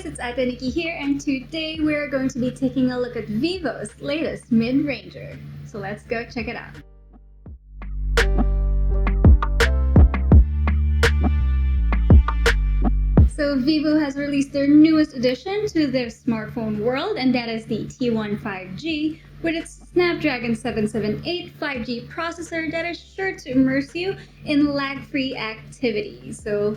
guys, it's Ate Nikki here, and today we're going to be taking a look at Vivo's latest mid-ranger. So let's go check it out. So Vivo has released their newest addition to their smartphone world, and that is the T1 5G with its Snapdragon 778 5G processor that is sure to immerse you in lag-free activity. So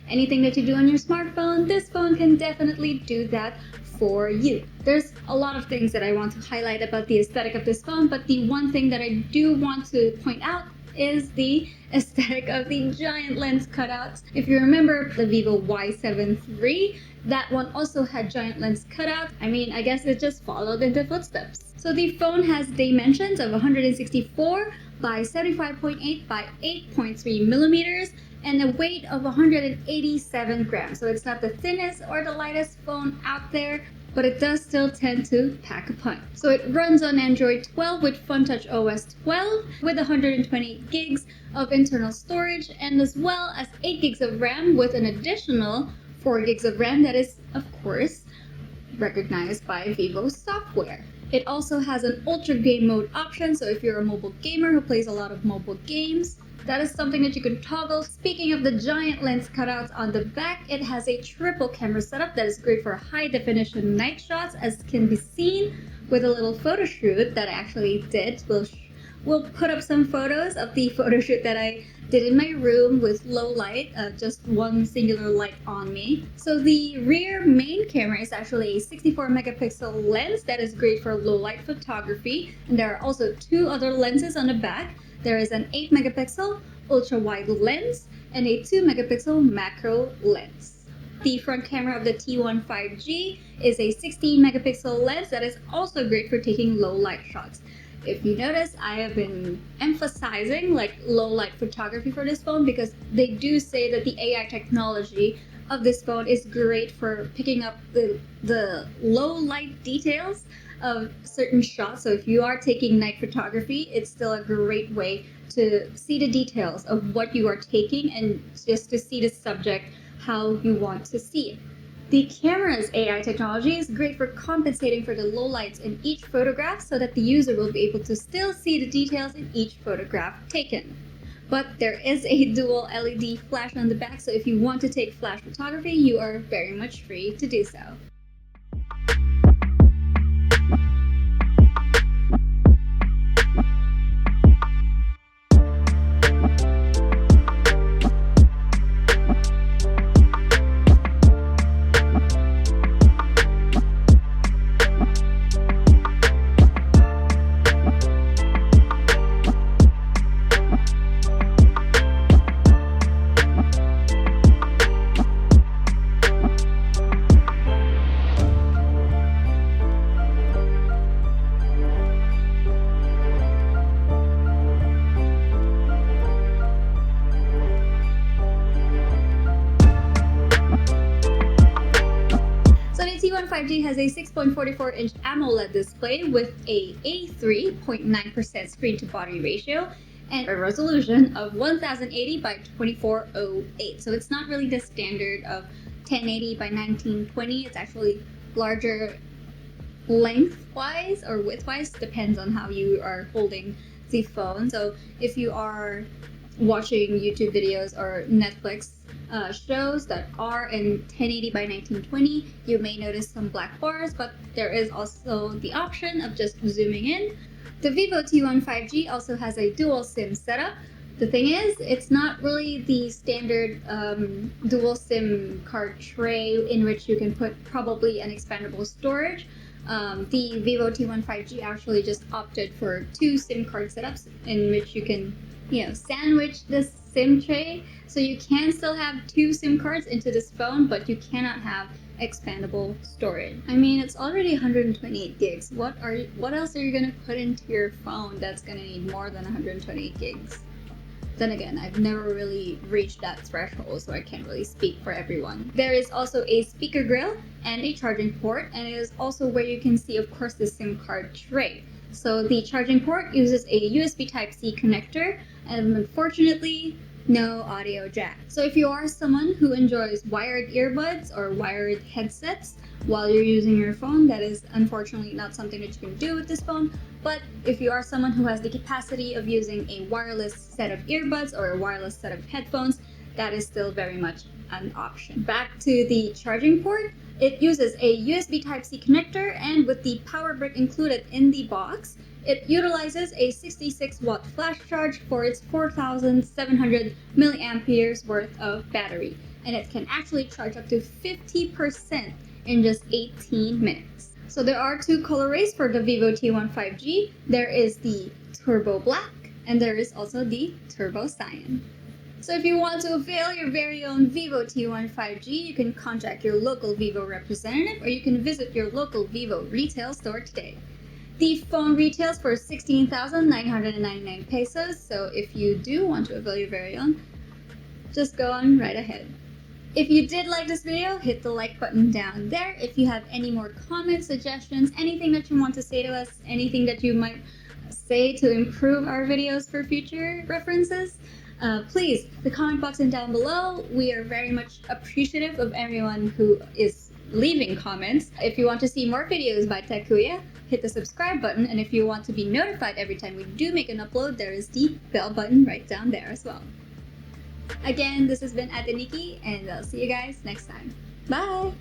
anything that you do on your smartphone, this phone can definitely do that for you. There's a lot of things that I want to highlight about the aesthetic of this phone, but the one thing that I do want to point out is the aesthetic of the giant lens cutouts. If you remember the Vivo Y7 III, that one also had giant lens cutouts. I guess it just followed in the footsteps. So the phone has dimensions of 164 by 75.8 by 8.3 millimeters and a weight of 187 grams. So it's not the thinnest or the lightest phone out there, but it does still tend to pack a punch. So it runs on Android 12 with FunTouch OS 12 with 120 gigs of internal storage and as well as 8 gigs of RAM with an additional 4 gigs of RAM that is, of course, recognized by Vivo software. It also has an ultra game mode option, so if you're a mobile gamer who plays a lot of mobile games, that is something that you can toggle. Speaking of the giant lens cutouts on the back, it has a triple camera setup that is great for high definition night shots, as can be seen with a little photo shoot that I actually did. We'll put up some photos of the photo shoot that I did in my room with low light, just one singular light on me. So the rear main camera is actually a 64 megapixel lens that is great for low light photography, and there are also 2 other lenses on the back. There is an 8 megapixel ultra wide lens and a 2 megapixel macro lens. The front camera of the T1 5G is a 16 megapixel lens that is also great for taking low light shots. If you notice, I have been emphasizing low light photography for this phone because they do say that the AI technology of this phone is great for picking up the low light details of certain shots. So if you are taking night photography, it's still a great way to see the details of what you are taking and just to see the subject how you want to see it. The camera's AI technology is great for compensating for the low lights in each photograph so that the user will be able to still see the details in each photograph taken. But there is a dual LED flash on the back, so if you want to take flash photography, you are very much free to do so. T1 5G has a 6.44-inch AMOLED display with a 83.9% screen-to-body ratio and a resolution of 1080 by 2408. So it's not really the standard of 1080 by 1920. It's actually larger lengthwise or widthwise, depends on how you are holding the phone. So if you are watching YouTube videos or Netflix shows that are in 1080 by 1920, you may notice some black bars, but there is also the option of just zooming in. The Vivo T1 5G also has a dual SIM setup. The thing is, it's not really the standard dual SIM card tray in which you can put probably an expandable storage. The Vivo T1 5G actually just opted for 2 SIM card setups in which you can sandwich this SIM tray, so you can still have 2 SIM cards into this phone, but you cannot have expandable storage. It's already 128 gigs. What else are you gonna put into your phone that's gonna need more than 128 gigs? Then again, I've never really reached that threshold, so I can't really speak for everyone. There is also a speaker grill and a charging port, and it is also where you can see, of course, the SIM card tray. So the charging port uses a USB Type-C connector, and unfortunately, no audio jack. So if you are someone who enjoys wired earbuds or wired headsets while you're using your phone, that is unfortunately not something that you can do with this phone. But if you are someone who has the capacity of using a wireless set of earbuds or a wireless set of headphones, that is still very much an option. Back to the charging port, it uses a USB Type-C connector, and with the power brick included in the box, it utilizes a 66-watt flash charge for its 4,700 milliamperes worth of battery, and it can actually charge up to 50% in just 18 minutes. So there are two colorways for the Vivo T1 5G. There is the Turbo Black, and there is also the Turbo Cyan. So if you want to avail your very own Vivo T1 5G, you can contact your local Vivo representative, or you can visit your local Vivo retail store today. The phone retails for 16,999 pesos, so if you do want to avail your very own, just go on right ahead. If you did like this video, hit the like button down there. If you have any more comments, suggestions, anything that you want to say to us, anything that you might say to improve our videos for future references, please, the comment box and down below. We are very much appreciative of everyone who is leaving comments. If you want to see more videos by Tech Kuya, hit the subscribe button, and if you want to be notified every time we do make an upload, there is the bell button right down there as well. Again, this has been Ate Nikki, and I'll see you guys next time. Bye!